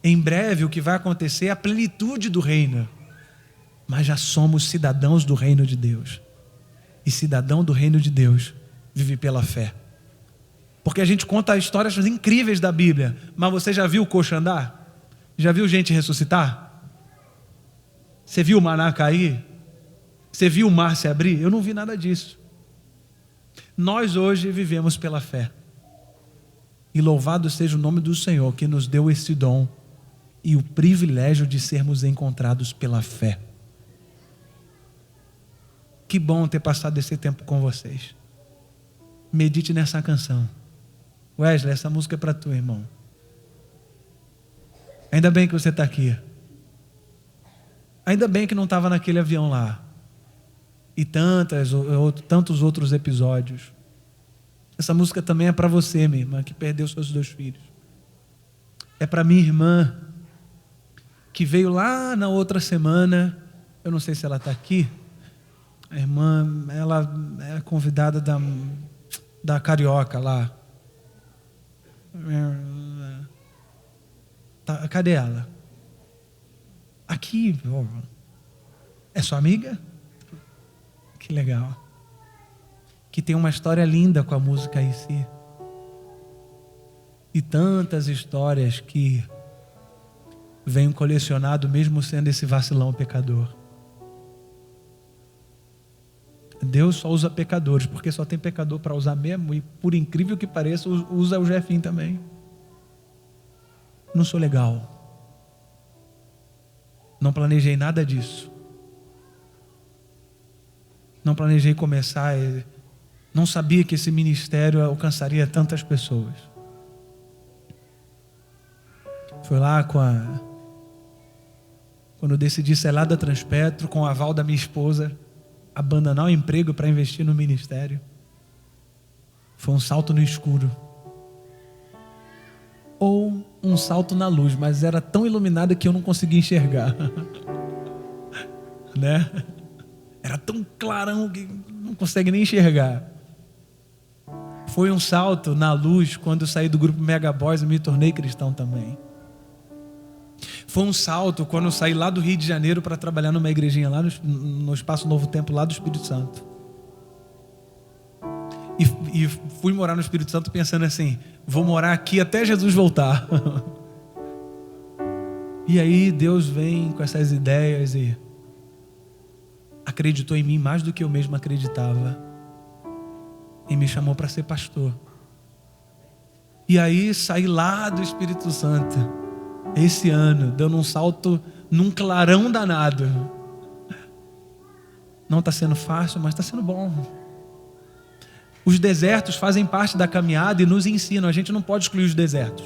Em breve o que vai acontecer é a plenitude do reino. Mas já somos cidadãos do reino de Deus. E cidadão do reino de Deus vive pela fé. Porque a gente conta histórias incríveis da Bíblia. Mas você já viu o coxo andar? Já viu gente ressuscitar? Você viu o maná cair? Você viu o mar se abrir? Eu não vi nada disso. Nós hoje vivemos pela fé. E louvado seja o nome do Senhor que nos deu esse dom e o privilégio de sermos encontrados pela fé. Que bom ter passado esse tempo com vocês. Medite nessa canção. Wesley, essa música é para tu, irmão. Ainda bem que você está aqui. Ainda bem que não estava naquele avião lá. E tantos outros episódios. Essa música também é para você, minha irmã, que perdeu seus 2 filhos. É para minha irmã, que veio lá na outra semana. Eu não sei se ela está aqui. A irmã, ela é convidada da Carioca lá. Tá, cadê ela? Aqui. É sua amiga? Que legal. Que tem uma história linda com a música em si. E tantas histórias que venho colecionado mesmo sendo esse vacilão pecador. Deus só usa pecadores, porque só tem pecador para usar mesmo, e por incrível que pareça, usa o Jefinho também. Não sou legal. Não planejei nada disso. Não planejei começar, não sabia que esse ministério alcançaria tantas pessoas. Foi lá quando eu decidi ser lá da Transpetro, com o aval da minha esposa, abandonar o emprego para investir no ministério. Foi um salto no escuro. Ou um salto na luz, mas era tão iluminado que eu não conseguia enxergar. Né? Era tão clarão que não consegue nem enxergar. Foi um salto na luz quando eu saí do grupo Mega Boys e me tornei cristão também. Foi um salto quando eu saí lá do Rio de Janeiro para trabalhar numa igrejinha lá no Espaço Novo Tempo, lá do Espírito Santo. E fui morar no Espírito Santo pensando assim, vou morar aqui até Jesus voltar. E aí Deus vem com essas ideias e acreditou em mim mais do que eu mesmo acreditava. E me chamou para ser pastor. E aí saí lá do Espírito Santo, esse ano, dando um salto num clarão danado. Não está sendo fácil, mas está sendo bom. Os desertos fazem parte da caminhada e nos ensinam. A gente não pode excluir os desertos.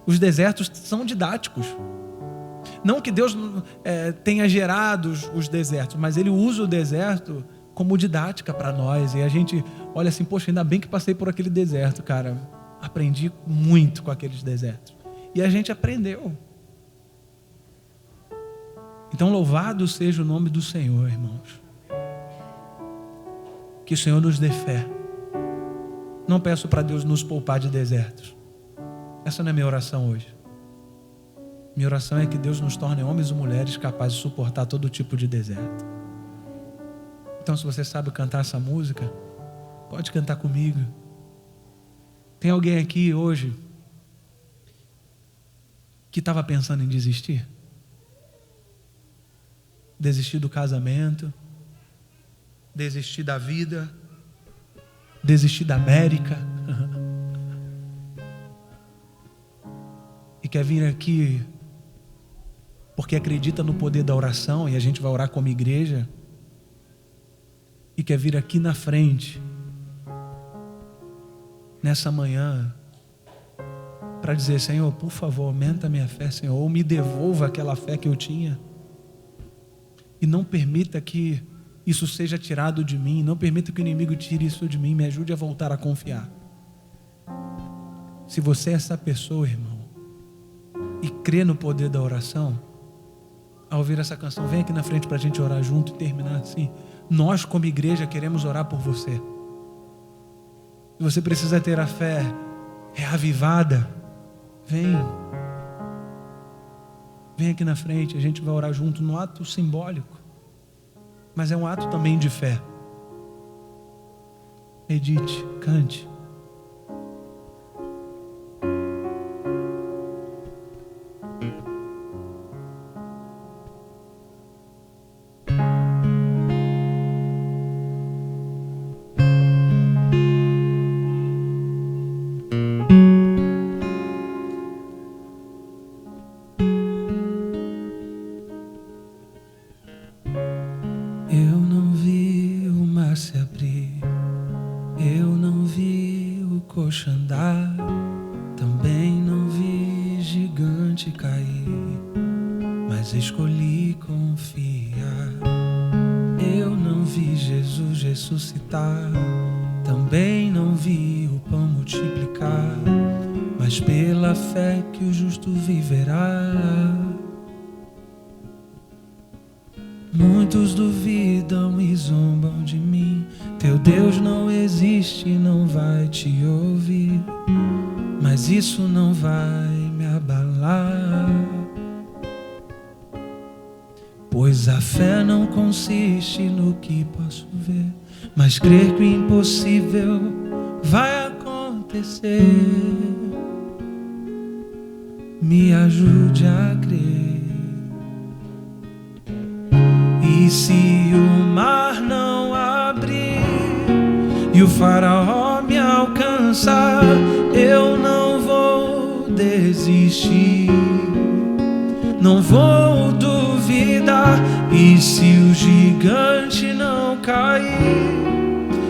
Os desertos são didáticos. Não que Deus tenha gerado os desertos, mas Ele usa o deserto como didática para nós. E a gente olha assim, poxa, ainda bem que passei por aquele deserto, cara. Aprendi muito com aqueles desertos. E a gente aprendeu. Então louvado seja o nome do Senhor, irmãos. Que o Senhor nos dê fé. Não peço para Deus nos poupar de desertos. Essa não é minha oração hoje. Minha oração é que Deus nos torne homens e mulheres capazes de suportar todo tipo de deserto. Então, se você sabe cantar essa música, pode cantar comigo. Tem alguém aqui hoje que estava pensando em desistir? Desistir do casamento, desistir da vida, desistir da América. E quer vir aqui porque acredita no poder da oração, e a gente vai orar como igreja, e quer vir aqui na frente, nessa manhã, para dizer: Senhor, por favor, aumenta a minha fé, Senhor, ou me devolva aquela fé que eu tinha, e não permita que isso seja tirado de mim, não permita que o inimigo tire isso de mim, me ajude a voltar a confiar. Se você é essa pessoa, irmão, e crê no poder da oração, ao ouvir essa canção, vem aqui na frente para a gente orar junto e terminar assim. Nós, como igreja, queremos orar por você. Se você precisa ter a fé reavivada, vem aqui na frente, a gente vai orar junto no ato simbólico, mas é um ato também de fé. Medite, cante. Eu não vi o mar se abrir, eu não vi o coxo andar, também não vi gigante cair, mas escolhi confiar. Eu não vi Jesus ressuscitar, também não vi o pão multiplicar, mas pela fé que o justo viverá. Muitos duvidam e zombam de mim, teu Deus não existe, não vai te ouvir, mas isso não vai me abalar, pois a fé não consiste no que posso ver, mas crer que o impossível vai acontecer. Me ajude a crer. E se o mar não abrir e o faraó me alcançar, eu não vou desistir, não vou duvidar. E se o gigante não cair,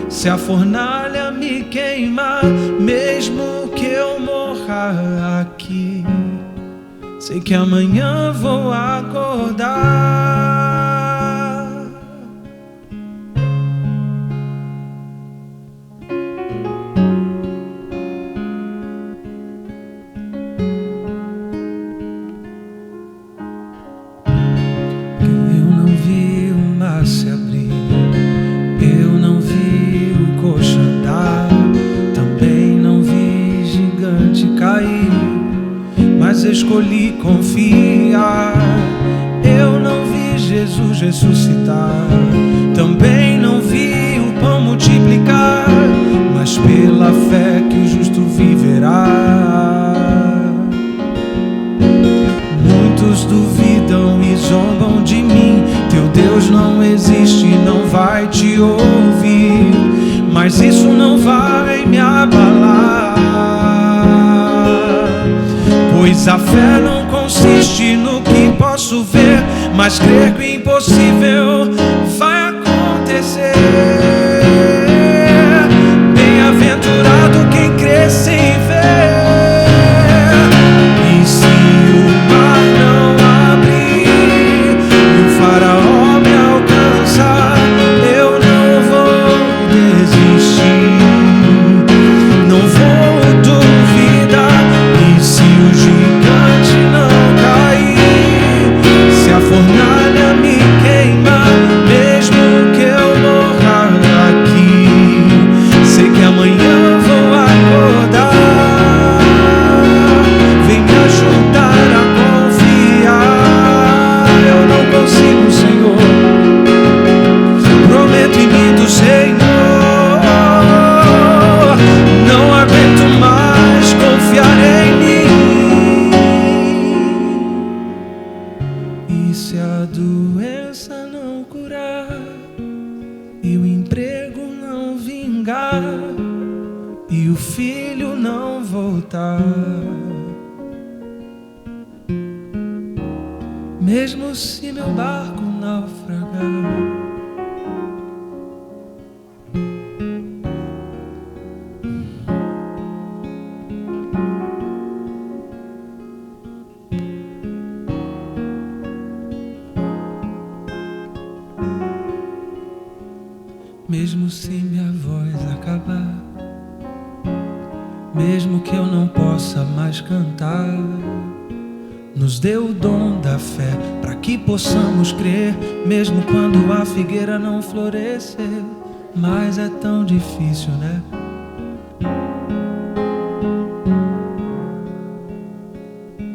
se a fornalha me queimar, mesmo que eu morra aqui, sei que amanhã vou acordar. Se abrir, eu não vi o coxo andar, também não vi gigante cair, mas escolhi confiar. Eu não vi Jesus ressuscitar, também não vi o pão multiplicar, mas pela fé que o justo viverá. Muitos duvidam e zombam de mim, teu Deus não existe, não vai te ouvir, mas isso não vai me abalar, pois a fé não consiste no que posso ver, mas crer que o impossível vai acontecer. Bem-aventurado quem crê sem ver. E se o mar não abrir e o faraó me alcançar, eu não vou desistir, não vou duvidar. E se o gigante não cair, se a fornalha me queimar, mesmo que eu morra doença não curar e o emprego não vingar e o filho não voltar, mesmo se meu barco naufragar, mesmo se minha voz acabar, mesmo que eu não possa mais cantar, nos dê o dom da fé para que possamos crer, mesmo quando a figueira não florescer. Mas é tão difícil, né?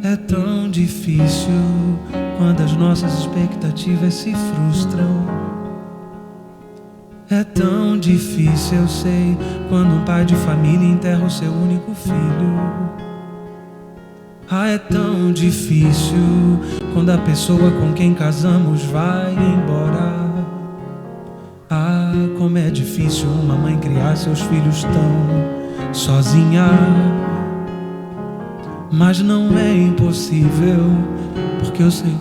É tão difícil quando as nossas expectativas se frustram. É tão difícil, eu sei, quando um pai de família enterra o seu único filho. Ah, é tão difícil quando a pessoa com quem casamos vai embora. Ah, como é difícil uma mãe criar seus filhos tão sozinha. Mas não é impossível, porque o Senhor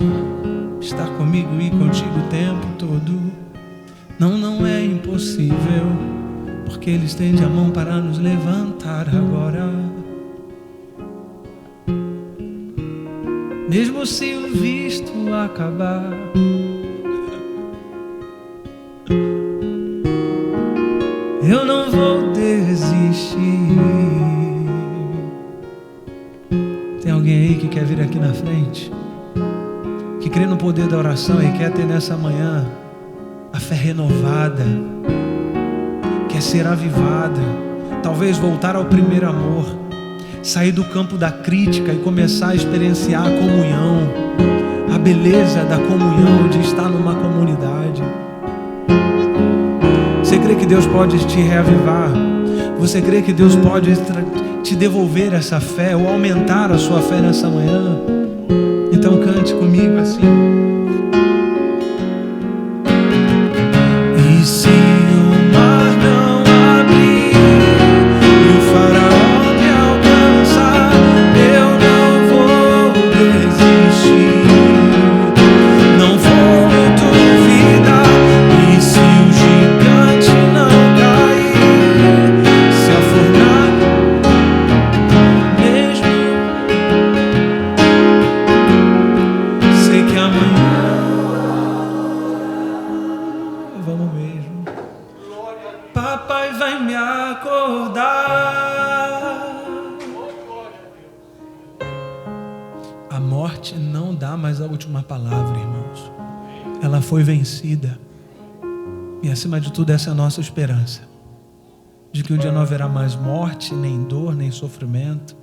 está comigo e contigo o tempo todo. Não é impossível, porque Ele estende a mão para nos levantar agora. Mesmo se o visto acabar, eu não vou desistir. Tem alguém aí que quer vir aqui na frente, que crê no poder da oração e quer ter nessa manhã a fé renovada, quer ser avivada, talvez voltar ao primeiro amor, sair do campo da crítica e começar a experienciar a comunhão, a beleza da comunhão, de estar numa comunidade. Você crê que Deus pode te reavivar? Você crê que Deus pode te devolver essa fé ou aumentar a sua fé nessa manhã? Então cante comigo assim. E se o mar não abrir e o faraó me alcançar, eu não vou desistir, não vou me duvidar. E se o gigante não cair, se afundar mesmo, sei que amanhã vamos mesmo. Papai vai me acordar. A morte não dá mais a última palavra, irmãos. Ela foi vencida. E acima de tudo, essa é a nossa esperança, de que um dia não haverá mais morte, nem dor, nem sofrimento.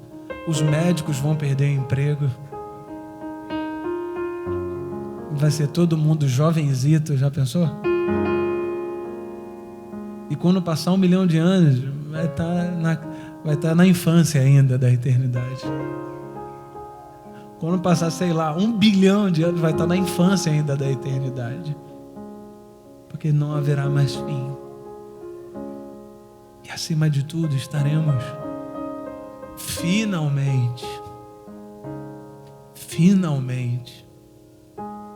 Os médicos vão perder o emprego. Vai ser todo mundo jovenzito, já pensou? E quando passar 1 milhão de anos, vai estar na infância ainda da eternidade. Quando passar, sei lá, 1 bilhão de anos, vai estar na infância ainda da eternidade. Porque não haverá mais fim. E acima de tudo, estaremos finalmente,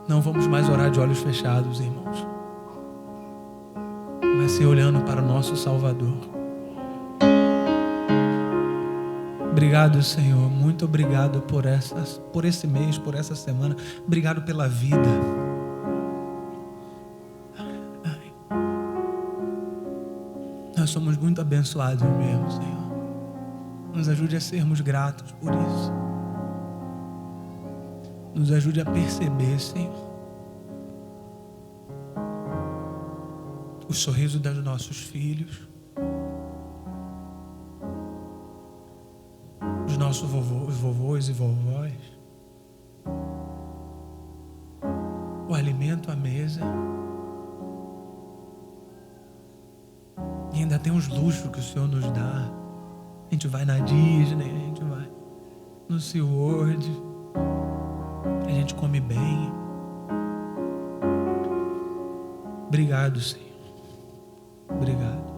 não vamos mais orar de olhos fechados, irmãos, mas ser olhando para o nosso Salvador. Obrigado, Senhor. Muito obrigado por esse mês, por essa semana. Obrigado pela vida. Nós somos muito abençoados mesmo, Senhor. Nos ajude a sermos gratos por isso. Nos ajude a perceber, Senhor, o sorriso dos nossos filhos, os nossos vovôs e vovós, o alimento à mesa. E ainda tem os luxos que o Senhor nos dá. A gente vai na Disney, a gente vai no SeaWorld, a gente come bem. Obrigado, Senhor. Obrigado.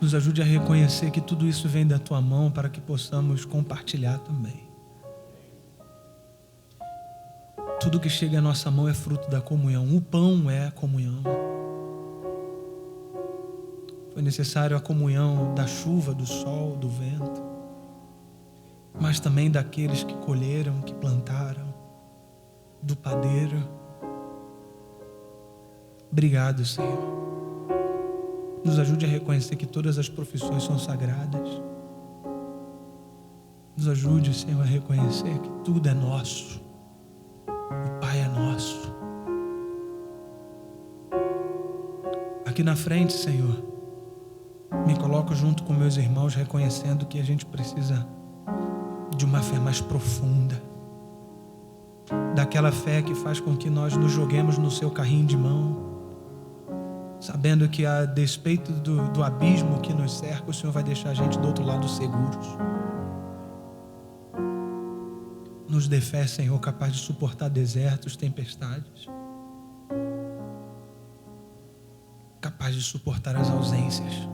Nos ajude a reconhecer que tudo isso vem da Tua mão para que possamos compartilhar também. Tudo que chega à nossa mão é fruto da comunhão. O pão é a comunhão. Foi necessário a comunhão da chuva, do sol, do vento, mas também daqueles que colheram, que plantaram, do padeiro. Obrigado, Senhor. Nos ajude a reconhecer que todas as profissões são sagradas. Nos ajude, Senhor, a reconhecer que tudo é nosso. O Pai é nosso. Aqui na frente, Senhor, me coloco junto com meus irmãos, reconhecendo que a gente precisa de uma fé mais profunda, daquela fé que faz com que nós nos joguemos no seu carrinho de mão, sabendo que a despeito do abismo que nos cerca, o Senhor vai deixar a gente do outro lado seguros. Nos dê fé, Senhor, capaz de suportar desertos, tempestades, capaz de suportar as ausências.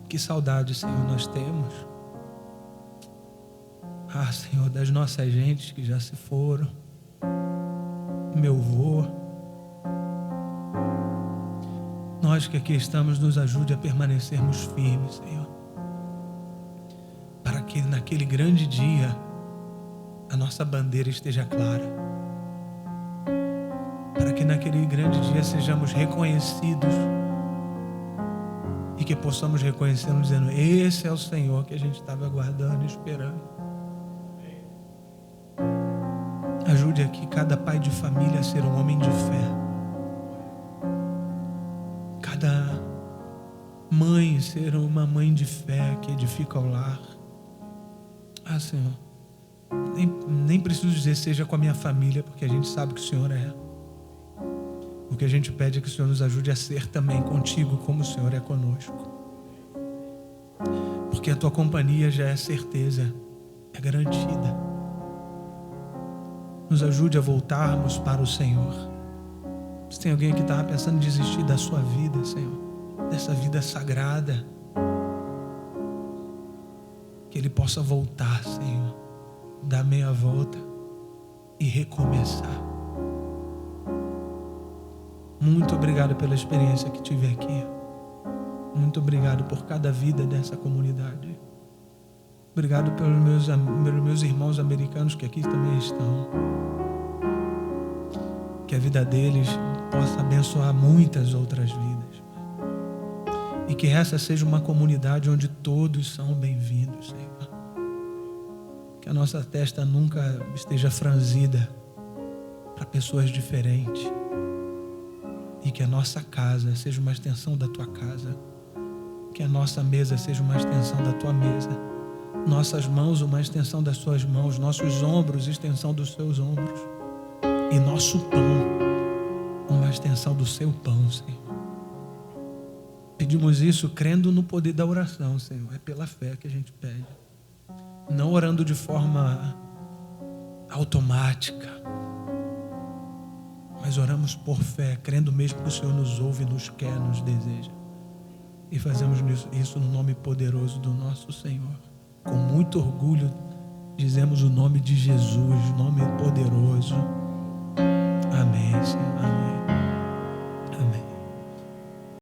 Que saudade, Senhor, nós temos. Ah, Senhor, das nossas gentes que já se foram, meu vô. Nós que aqui estamos, nos ajude a permanecermos firmes, Senhor, para que naquele grande dia a nossa bandeira esteja clara, para que naquele grande dia sejamos reconhecidos e que possamos reconhecer, dizendo: esse é o Senhor que a gente estava aguardando e esperando. Ajude aqui cada pai de família a ser um homem de fé, cada mãe ser uma mãe de fé que edifica o lar. Ah, Senhor, nem preciso dizer seja com a minha família, porque a gente sabe que o Senhor é. O que a gente pede é que o Senhor nos ajude a ser também contigo como o Senhor é conosco, porque a tua companhia já é certeza, é garantida. Nos ajude a voltarmos para o Senhor. Se tem alguém que estava pensando em desistir da sua vida, Senhor, dessa vida sagrada, que ele possa voltar, Senhor, dar meia volta e recomeçar. Muito obrigado pela experiência que tive aqui. Muito obrigado por cada vida dessa comunidade. Obrigado pelos meus irmãos americanos que aqui também estão. Que a vida deles possa abençoar muitas outras vidas. E que essa seja uma comunidade onde todos são bem-vindos, Senhor. Que a nossa testa nunca esteja franzida para pessoas diferentes. E que a nossa casa seja uma extensão da tua casa. Que a nossa mesa seja uma extensão da tua mesa. Nossas mãos, uma extensão das suas mãos. Nossos ombros, extensão dos seus ombros. E nosso pão, uma extensão do seu pão, Senhor. Pedimos isso crendo no poder da oração, Senhor. É pela fé que a gente pede. Não orando de forma automática, mas oramos por fé, crendo mesmo que o Senhor nos ouve, nos quer, nos deseja. E fazemos isso no nome poderoso do nosso Senhor. Com muito orgulho, dizemos o nome de Jesus, nome poderoso. Amém, Senhor. Amém. Amém.